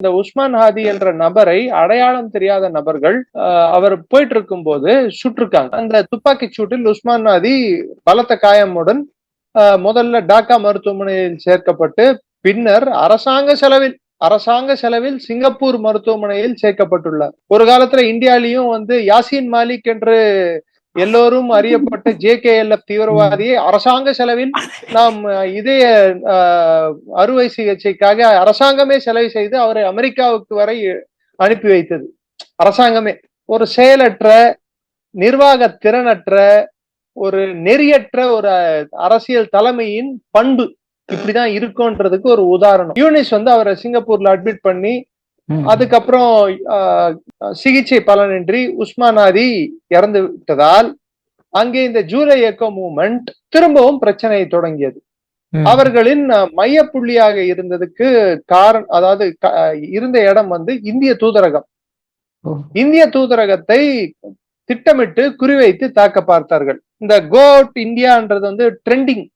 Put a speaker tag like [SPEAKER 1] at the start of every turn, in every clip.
[SPEAKER 1] இந்த உஸ்மான் ஹாதி என்ற நபரை அடையாளம் தெரியாத நபர்கள் அவர் போயிட்டு இருக்கும் போது சுட்டிருக்காங்க. அந்த துப்பாக்கி சூட்டில் உஸ்மான் ஹாதி பலத்த காயமுடன் முதல்ல டாக்கா மருத்துவமனையில் சேர்க்கப்பட்டு பின்னர் அரசாங்க செலவில் சிங்கப்பூர் மருத்துவமனையில் சேர்க்கப்பட்டுள்ளார். ஒரு காலத்துல இந்தியாலையும் யாசின் மாலிக் என்று எல்லோரும் அறியப்பட்ட JKLF தீவிரவாதியை அரசாங்க செலவில் நாம் இதய அறுவை சிகிச்சைக்காக அரசாங்கமே செலவு செய்து அவரை அமெரிக்காவுக்கு வரை அனுப்பி வைத்தது. அரசாங்கமே ஒரு செயலற்ற, நிர்வாக திறனற்ற, ஒரு நெறியற்ற ஒரு அரசியல் தலைமையின் பண்பு இப்படிதான் இருக்கும்ன்றதுக்கு ஒரு உதாரணம். யூனிஸ் அவரை சிங்கப்பூர்ல அட்மிட் பண்ணி அதுக்கப்புறம் சிகிச்சை பலனின்றி உஸ்மான் ஹாதி இறந்து விட்டதால் அங்கே இந்த ஜூலை இயக்கம் மூவ்மெண்ட் திரும்பவும் பிரச்சனை தொடங்கியது. அவர்களின் மைய புள்ளியாக இருந்ததுக்கு காரணம், அதாவது இருந்த இடம் இந்திய தூதரகம். இந்திய தூதரகத்தை திட்டமிட்டு குறிவைத்து தாக்க பார்த்தார்கள். இந்த கோ அவுட் இந்தியான்றது ட்ரெண்டிங்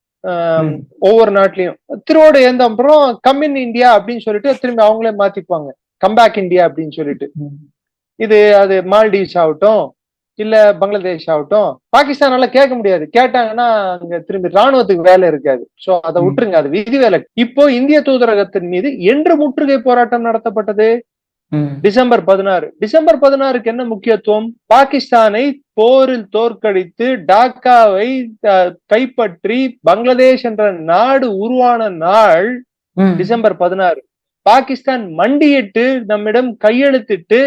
[SPEAKER 1] ஒவ்வொரு நாட்டிலையும். திருவோடு ஏந்த அப்புறம் கம் இன் இந்தியா அப்படின்னு சொல்லிட்டு திரும்பி அவங்களே மாத்திப்பாங்க, கம்பேக் இந்தியா அப்படின்னு சொல்லிட்டு. அது மால்டீவ்ஸ் ஆகட்டும், இல்ல பங்களாதேஷ் ஆகட்டும், பாகிஸ்தானால கேட்க முடியாது. கேட்டாங்கன்னா அங்க திரும்பி ராணுவத்துக்கு வேலை இருக்காது. சோ அதை விட்டுருங்க, அது விதி வேலை. இப்போ இந்திய தூதரகத்தின் மீது என்று முற்றுகை போராட்டம் நடத்தப்பட்டது? டிசம்பர் 16 என்ன முக்கியத்துவம்? பாகிஸ்தானை போரில் தோற்கடித்து டாக்காவை கைப்பற்றி பங்களாதேஷ் என்ற நாடு உருவான நாள் டிசம்பர் 16. பாகிஸ்தான் மண்டியிட்டு நம்மிடம் கையெழுத்திட்டு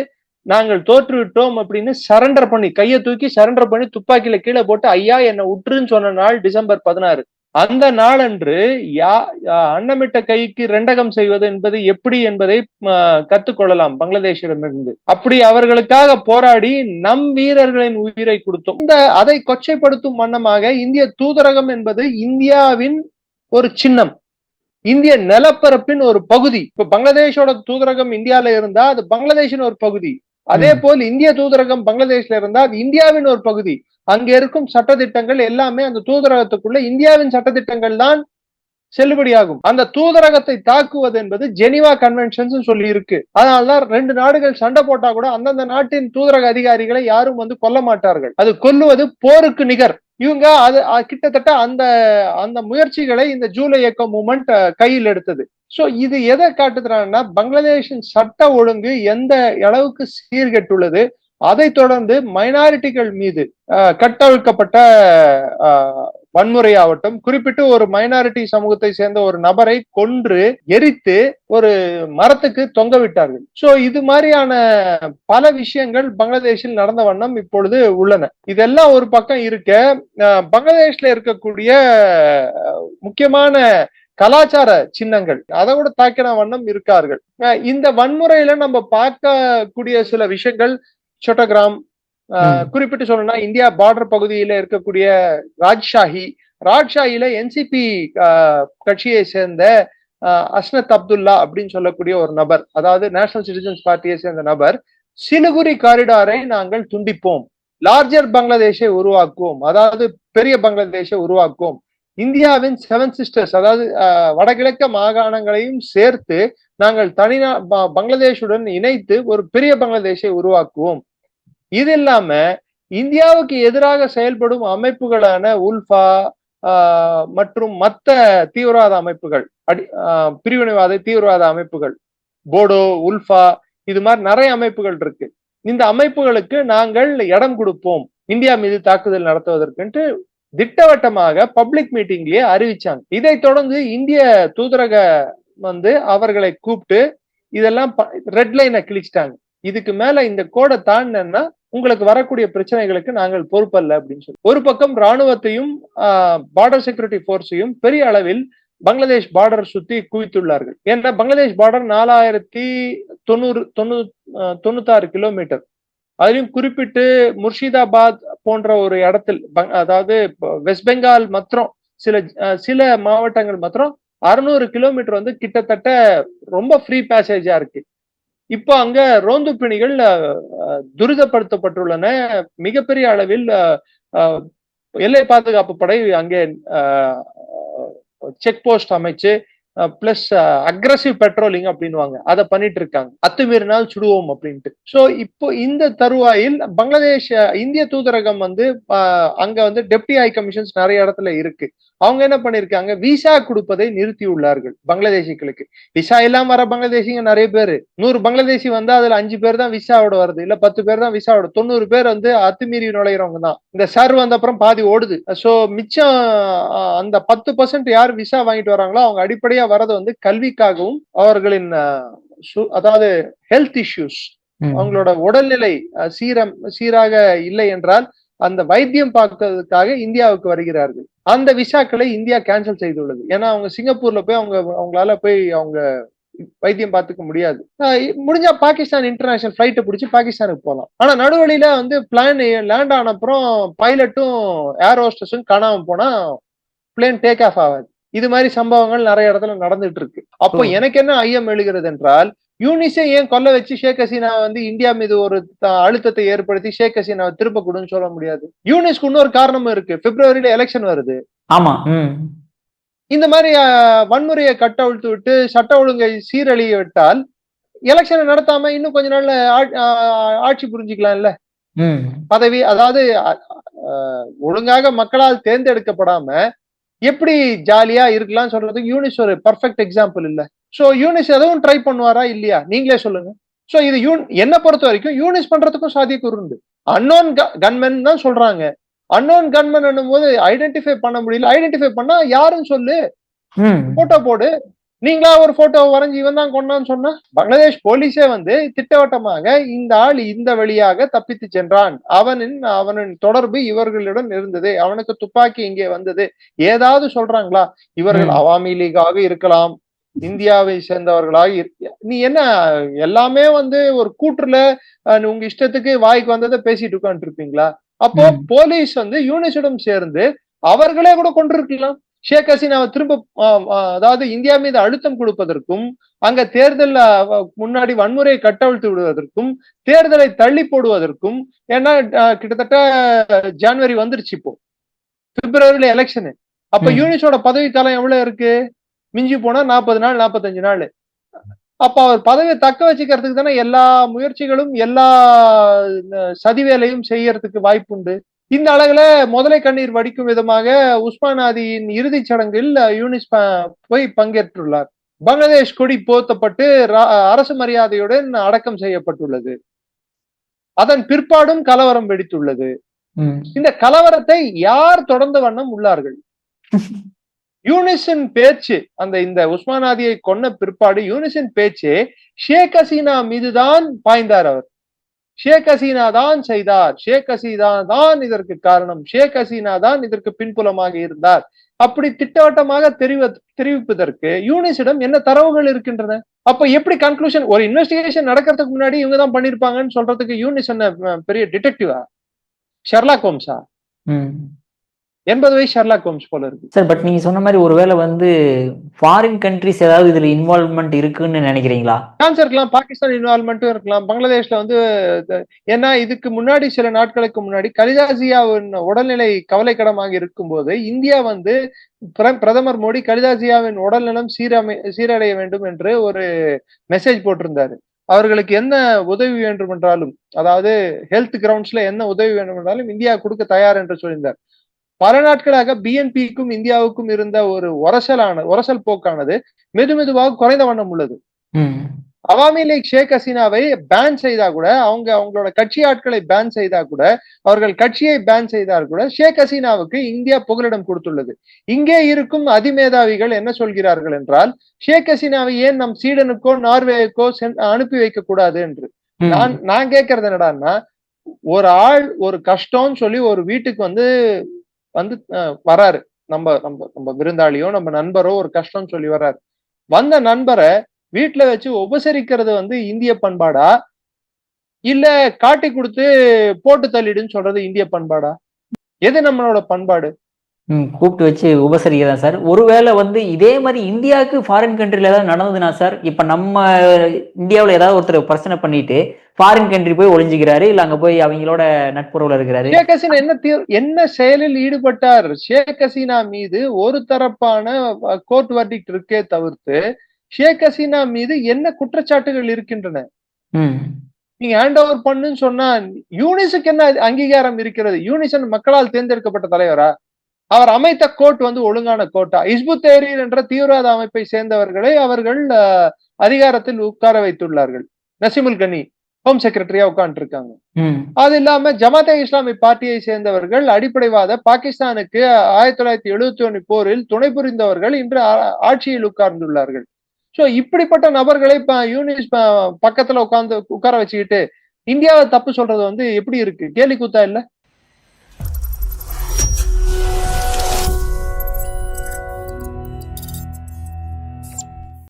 [SPEAKER 1] நாங்கள் தோற்றுவிட்டோம் அப்படின்னு சரண்டர் பண்ணி, கையை தூக்கி சரண்டர் பண்ணி துப்பாக்கியில கீழே போட்டு ஐயா என்ன உற்றுன்னு சொன்ன நாள் டிசம்பர் 16. அந்த நாளன்று அன்னமிட்ட கைக்கு ரெண்டகம் செய்வது என்பது எப்படி என்பதை கத்துக்கொள்ளலாம் பங்களாதேஷிடமிருந்து. அப்படி அவர்களுக்காக போராடி நம் வீரர்களின் உயிரை கொடுத்தோம். அதை கொச்சைப்படுத்தும் வண்ணமாக இந்திய தூதரகம் என்பது இந்தியாவின் ஒரு சின்னம், இந்திய நிலப்பரப்பின் ஒரு பகுதி. இப்ப பங்களாதேஷோட தூதரகம் இந்தியால இருந்தா அது பங்களாதேஷின் ஒரு பகுதி. அதே போல் இந்திய தூதரகம் பங்களாதேஷ்ல இருந்தா அது இந்தியாவின் ஒரு பகுதி. அங்க இருக்கும் சட்டத்திட்டங்கள் எல்லாமே அந்த தூதரகத்துக்குள்ள இந்தியாவின் சட்டத்திட்டங்கள் தான் செல்லுபடியாகும். அந்த தூதரகத்தை தாக்குவது என்பது ஜெனீவா கன்வென்ஷன்ஸ் சொல்லி இருக்கு. அதனால்தான் ரெண்டு நாடுகள் சண்டை போட்டா கூட அந்தந்த நாட்டின் தூதரக அதிகாரிகளை யாரும் கொல்ல மாட்டார்கள். அது கொல்லுவது போருக்கு நிகர். இவங்க அது கிட்டத்தட்ட அந்த முயற்சிகளை இந்த ஜூலை இயக்கம் மூவ்மெண்ட் கையில் எடுத்தது. சோ இது எதை காட்டுறாங்கன்னா பங்களாதேஷின் சட்ட ஒழுங்கு எந்த அளவுக்கு சீர்கெட்டுள்ளது. அதை தொடர்ந்து மைனாரிட்டிகள் மீது கட்டவிழ்க்கப்பட்ட வன்முறையாகட்டும், குறிப்பிட்டு ஒரு மைனாரிட்டி சமூகத்தை சேர்ந்த ஒரு நபரை கொன்று எரித்து ஒரு மரத்துக்கு தொங்க விட்டார்கள். சோ இது மாதிரியான பல விஷயங்கள் பங்களாதேஷில் நடந்த வண்ணம் இப்பொழுது உள்ளன. இதெல்லாம் ஒரு பக்கம் இருக்க, பங்களாதேஷ்ல இருக்கக்கூடிய முக்கியமான கலாச்சார சின்னங்கள் அதை கூட தாக்கின வண்ணம் இருக்கார்கள். இந்த வன்முறையில நம்ம பார்க்கக்கூடிய சில விஷயங்கள், சோட்டகிராம், குறிப்பிட்டு சொல்லணும்னா இந்தியா பார்டர் பகுதியில இருக்கக்கூடிய ராஜ்ஷாஹில NCP கட்சியை சேர்ந்த அஸ்னத் அப்துல்லா அப்படின்னு சொல்லக்கூடிய ஒரு நபர், அதாவது நேஷனல் சிட்டிசன்ஸ் பார்ட்டியை சேர்ந்த நபர், சிலிகுரி காரிடாரை நாங்கள் துண்டிப்போம், லார்ஜர் பங்களாதேஷை உருவாக்குவோம், அதாவது பெரிய பங்களாதேஷை உருவாக்குவோம், இந்தியாவின் 7 சிஸ்டர்ஸ் அதாவது வடகிழக்கு மாகாணங்களையும் சேர்த்து நாங்கள் பங்களாதேஷுடன் இணைத்து ஒரு பெரிய பங்களாதேஷை உருவாக்குவோம். இது இல்லாம இந்தியாவுக்கு எதிராக செயல்படும் அமைப்புகளான உல்ஃபா மற்றும் மற்ற தீவிரவாத அமைப்புகள், பிரிவினைவாத தீவிரவாத அமைப்புகள், போடோ, உல்ஃபா, இது மாதிரி நிறைய அமைப்புகள் இருக்கு. இந்த அமைப்புகளுக்கு நாங்கள் இடம் கொடுப்போம் இந்தியா மீது தாக்குதல் நடத்துவதற்கு திட்டவட்டமாக பப்ளிக் மீட்டிங்லயே அறிவிச்சாங்க. இதை தொடர்ந்து இந்திய தூதரக அவர்களை கூப்பிட்டு இதெல்லாம் ரெட் லைனை கிழிச்சிட்டாங்க. இதுக்கு மேல இந்த கோடை தாண்டினா உங்களுக்கு வரக்கூடிய பிரச்சனைகளுக்கு நாங்கள் பொறுப்பல்ல அப்படின்னு சொல்லி ஒரு பக்கம் ராணுவத்தையும் பார்டர் செக்யூரிட்டி போர்ஸையும் பெரிய அளவில் பங்களாதேஷ் பார்டர் சுத்தி குவித்துள்ளார்கள். ஏன்னா பங்களாதேஷ் பார்டர் 4096 கிலோமீட்டர். அதிலும் குறிப்பிட்டு முர்ஷிதாபாத் போன்ற ஒரு இடத்தில், அதாவது வெஸ்ட் பெங்கால் மாத்திரம் சில மாவட்டங்கள் மாத்திரம் 600 கிலோமீட்டர் கிட்டத்தட்ட ரொம்ப ஃப்ரீ பேசேஜா இருக்கு. இப்போ அங்க ரோந்து பிணிகள் துரிதப்படுத்தப்பட்டுள்ளன. மிகப்பெரிய அளவில் எல்லை பாதுகாப்பு படை அங்கே செக் போஸ்ட் அமைச்சு பிளஸ் அக்ரசிவ் பெட்ரோலிங் அப்படின்வாங்க, அதை பண்ணிட்டு இருக்காங்க. அத்துமீறினால் சுடுவோம் அப்படின்ட்டு. சோ இப்போ இந்த தருவாயில் பங்களாதேஷ் இந்திய தூதரகம் வந்து அங்க வந்து டெப்டி ஹை கமிஷன்ஸ் நிறைய இடத்துல இருக்கு. அவங்க என்ன பண்ணிருக்காங்க, விசா கொடுப்பதை நிறுத்தி உள்ளார்கள் பங்களாதேசிகளுக்கு. விசா இல்லாம வர பங்களாதேசிங்க நிறைய பேரு. 100 பங்களாதேசி வந்தா அதுல 5 பேர் தான் விசாவோட வருது, இல்ல 10 பேர் தான் விசாவோட. 90 பேர் வந்து அத்துமீறி நுழையிறவங்க தான். இந்த சர் வந்த அப்புறம் பாதி ஓடுது. சோ மிச்சம் அந்த 10% யார் விசா வாங்கிட்டு வராங்களோ அவங்க அடிப்படையா வர்றது வந்து கல்விக்காகவும் அவர்களின் அதாவது ஹெல்த் இஷ்யூஸ், அவங்களோட உடல்நிலை சீராக இல்லை என்றால் அந்த வைத்தியம் பார்க்கறதுக்காக இந்தியாவுக்கு வருகிறார்கள். அந்த விசாக்களை இந்தியா கேன்சல் செய்துள்ளது. ஏன்னா அவங்க சிங்கப்பூர்ல போய் அவங்களால போய் அவங்க வைத்தியம் பார்த்துக்க முடியாது. முடிஞ்சா பாகிஸ்தான் இன்டர்நேஷனல் பிளைட்டை பிடிச்சி பாகிஸ்தானுக்கு போகலாம். ஆனா நடுவழியில வந்து பிளான் லேண்ட் ஆன அப்புறம் பைலட்டும் ஏர் ஹோஸ்டஸும் காணாம போனா பிளேன் டேக் ஆஃப் ஆகாது. இது மாதிரி சம்பவங்கள் நிறைய இடத்துல நடந்துட்டு இருக்கு. அப்போ எனக்கு என்ன ஐயம் எழுகிறது என்றால், யூனிஸை ஏன் கொல்ல வச்சு ஷேக் ஹசீனா வந்து இந்தியா மீது ஒரு அழுத்தத்தை ஏற்படுத்தி ஷேக் ஹசீனாவை திருப்ப கொடுன்னு சொல்ல முடியாது. யூனிஸ்க்கு இன்னொரு காரணமும் இருக்கு. பிப்ரவரியில எலெக்ஷன் வருது.
[SPEAKER 2] ஆமா,
[SPEAKER 1] இந்த மாதிரி வன்முறையை கட்டவிழ்த்து விட்டு சட்ட ஒழுங்கை சீரழிய விட்டால் எலெக்ஷனை நடத்தாம இன்னும் கொஞ்ச நாள்ல ஆட்சி புரிஞ்சுக்கலாம்ல. பதவி அதாவது ஒழுங்காக மக்களால் தேர்ந்தெடுக்கப்படாம எப்படி ஜாலியா இருக்கலாம் சொல்றதுக்கு யூனிஸ் ஒரு பர்ஃபெக்ட் எக்ஸாம்பிள் இல்ல. சோ யூனிஸ் எதுவும் ட்ரை பண்ணுவாரா இல்லையா, நீங்களே சொல்லுங்க. சோ இது என்ன பொறுத்த வரைக்கும் யூனிஸ் பண்றதுக்கும் சாத்தியக்கூறு உண்டு. அன்னோன் கன்மென் தான் சொல்றாங்க. அன்னோன் கன்மென் என்னும் போது ஐடென்டிஃபை பண்ண முடியல. ஐடென்டிஃபை பண்ணா யாருன்னு சொல்லு, போட்டோ போடு. நீங்களா ஒரு போட்டோ வரைஞ்சி இவன் தான் கொண்டான்னு சொன்னா பங்களாதேஷ் போலீஸே வந்து திட்டவட்டமாக இந்த ஆள் இந்த வழியாக தப்பித்து சென்றான், அவனின் தொடர்பு இவர்களுடன் இருந்தது, அவனுக்கு துப்பாக்கி இங்கே வந்தது, ஏதாவது சொல்றாங்களா? இவர்கள் அவாமி லீகாக இருக்கலாம், இந்தியாவை சேர்ந்தவர்களாக நீ என்ன எல்லாமே வந்து ஒரு கூற்றுல உங்க இஷ்டத்துக்கு வாய்க்கு வந்ததை பேசிட்டு உட்காந்துட்டு இருப்பீங்களா? அப்போ போலீஸ் வந்து யூனிஸிடம் சேர்ந்து அவர்களே கூட கொண்டிருக்கலாம். ஷேக் ஹசீனாவை திரும்ப அதாவது இந்தியா மீது அழுத்தம் கொடுப்பதற்கும், அங்க தேர்தல் முன்னாடி வன்முறையை கட்டவிழ்த்து விடுவதற்கும், தேர்தலை தள்ளி போடுவதற்கும். ஏன்னா கிட்டத்தட்ட ஜனவரி வந்துருச்சு, இப்போ பிப்ரவரியில எலெக்ஷனு. அப்ப யூனிஸோட பதவி காலம் எவ்வளவு இருக்கு? மிஞ்சி போனா 40 நாள் 45 நாள். அப்ப அவர் பதவியை தக்க வச்சுக்கிறதுக்கு தானே எல்லா முயற்சிகளும் எல்லா சதி வேலையும் செய்யறதுக்கு வாய்ப்பு உண்டு. இந்த அளவுல முதலை கண்ணீர் வடிக்கும் விதமாக உஸ்மான் ஆதியின் இறுதி சடங்கில் யூனிஸ் போய் பங்கேற்றுள்ளார். பங்களாதேஷ் கொடி போர்த்தப்பட்டு அரசு மரியாதையுடன் அடக்கம் செய்யப்பட்டுள்ளது. அதன் பிற்பாடும் கலவரம் வெடித்துள்ளது. இந்த கலவரத்தை யார் தொடர்ந்த வண்ணம் உள்ளார்கள்? யூனிஸின் பேச்சு, இந்த உஸ்மான் ஆதியை கொன்ன பிற்பாடு யூனிஸின் பேச்சு ஷேக் ஹசீனா மீதுதான் பாய்ந்தார். அவர் ஷேக் ஹசீனா தான் செய்தார், ஷேக் ஹசீனா தான் இதற்கு காரணம், ஷேக் ஹசீனா தான் இதற்கு பின்புலமாக இருந்தார், அப்படி திட்டவட்டமாக தெரிவிப்பதற்கு யூனிஸிடம் என்ன தரவுகள் இருக்கின்றன? அப்ப எப்படி கன்க்ளூஷன்? ஒரு இன்வெஸ்டிகேஷன் நடக்கிறதுக்கு முன்னாடி இவங்க தான் பண்ணிருப்பாங்கன்னு சொல்றதுக்கு யூனிஸ் என்ன பெரிய டிடெக்டிவா, ஷெர்லாக் ஹோம்ஸா? 80 வயசு ஷெர்லாக் ஹோம்ஸ் போல இருக்கு
[SPEAKER 2] சார். பட் நீங்க சொன்ன மாதிரி ஒருவேளை வந்து ஃபாரின் கண்ட்ரிஸ் ஏதாவது இதுல இன்வால்வ்மெண்ட் இருக்குன்னு நினைக்கிறீங்களா?
[SPEAKER 1] சான்ஸ் இருக்கலாம், பாகிஸ்தான் இன்வால்வ்மெண்ட்டும் இருக்கலாம். பங்களாதேஷ்ல வந்து ஏன்னா இதுக்கு முன்னாடி சில நாட்களுக்கு முன்னாடி கலிதா ஜியாவின் உடல்நிலை கவலைக்கிடமாக இருக்கும் போது இந்தியா வந்து பிரதமர் மோடி கலிதா ஜியாவின் உடல்நலம் சீரடைய வேண்டும் என்று ஒரு மெசேஜ் போட்டிருந்தாரு. அவர்களுக்கு என்ன உதவி வேண்டும் என்றாலும், அதாவது ஹெல்த் கிரவுண்ட்ஸ்ல என்ன உதவி வேண்டும் என்றாலும் இந்தியா கொடுக்க தயார் என்று சொல்லியிருந்தார். பல நாட்களாக பிஎன்பிக்கும் இந்தியாவுக்கும் இருந்த ஒரு உரசல் போக்கானது மெதுவாக குறைந்த வண்ணம் உள்ளது. அவாமி லீக் ஷேக் ஹசீனாவை பேன் செய்தா கூட, அவங்களோட கட்சி ஆட்களை பேன் செய்தா கூட, அவர்கள் கட்சியை பேன் செய்தால் கூட ஷேக் ஹசீனாவுக்கு இந்தியா புகலிடம் கொடுத்துள்ளது. இங்கே இருக்கும் அதிமேதாவிகள் என்ன சொல்கிறார்கள் என்றால், ஷேக் ஹசீனாவை ஏன் நம் ஸ்வீடனுக்கோ நார்வேக்கோ அனுப்பி வைக்க கூடாது என்று. நான் கேட்கறது என்னடான்னா, ஒரு ஆள் ஒரு கஷ்டம்னு சொல்லி ஒரு வீட்டுக்கு வந்து வராரு, நம்ம விருந்தாளியோ நம்ம நண்பரோ ஒரு கஷ்டம் சொல்லி வர்றாரு. வந்த நண்பரை வீட்டுல வச்சு உபசரிக்கிறது வந்து இந்திய பண்பாடா, இல்ல காட்டி கொடுத்து போட்டு தள்ளிடுன்னு சொல்றது இந்திய பண்பாடா? எது நம்மளோட பண்பாடு?
[SPEAKER 2] கூப்பிட்டு வச்சு உபசரிக்க தான் சார். ஒருவேளை வந்து இதே மாதிரி இந்தியாவுக்கு ஃபாரின் கண்ட்ரில ஏதாவது நடந்ததுன்னா சார், இப்ப நம்ம இந்தியாவுல ஏதாவது ஒருத்தர் பிரச்சனை பண்ணிட்டு ஃபாரின் கண்ட்ரி போய் ஒளிஞ்சுக்கிறாரு, இல்ல அங்க போய் அவங்களோட நட்புறவுல இருக்கிறாரு.
[SPEAKER 1] ஷேக் ஹசீனா என்ன செயலில் ஈடுபட்டார்? ஷேக் ஹசீனா மீது ஒரு தரப்பான கோர்ட் வர்டிக்ட் இருக்கே தவிர்த்து ஷேக் ஹசீனா மீது என்ன குற்றச்சாட்டுகள் இருக்கின்றன? நீங்க ஹேண்ட் ஓவர் பண்ணுன்னு சொன்னா யூனிஸுக்கு என்ன அங்கீகாரம் இருக்கிறது? யூனிசன் மக்களால் தேர்ந்தெடுக்கப்பட்ட தலைவரா? அவர் அமைத்த கோர்ட் வந்து ஒழுங்கான கோர்ட்டா? இஸ்புத் தஹ்ரீர் என்ற தீவிரவாத அமைப்பை சேர்ந்தவர்களை அவர்கள் அதிகாரத்தில் உட்கார வைத்துள்ளார்கள். நசீமுல் கனி ஹோம் செக்ரட்டரியா உட்கார்ந்து இருக்காங்க. அது இல்லாம ஜமாத்தே இஸ்லாமி பார்ட்டியை சேர்ந்தவர்கள் அடிப்படைவாத பாகிஸ்தானுக்கு 1971 போரில் துணை புரிந்தவர்கள் இன்று ஆட்சியில் உட்கார்ந்துள்ளார்கள். சோ இப்படிப்பட்ட நபர்களை யூனிஸ் பக்கத்துல உட்கார வச்சுக்கிட்டு இந்தியாவை தப்பு சொல்றது வந்து எப்படி இருக்கு? கேலி கூத்தா இல்ல?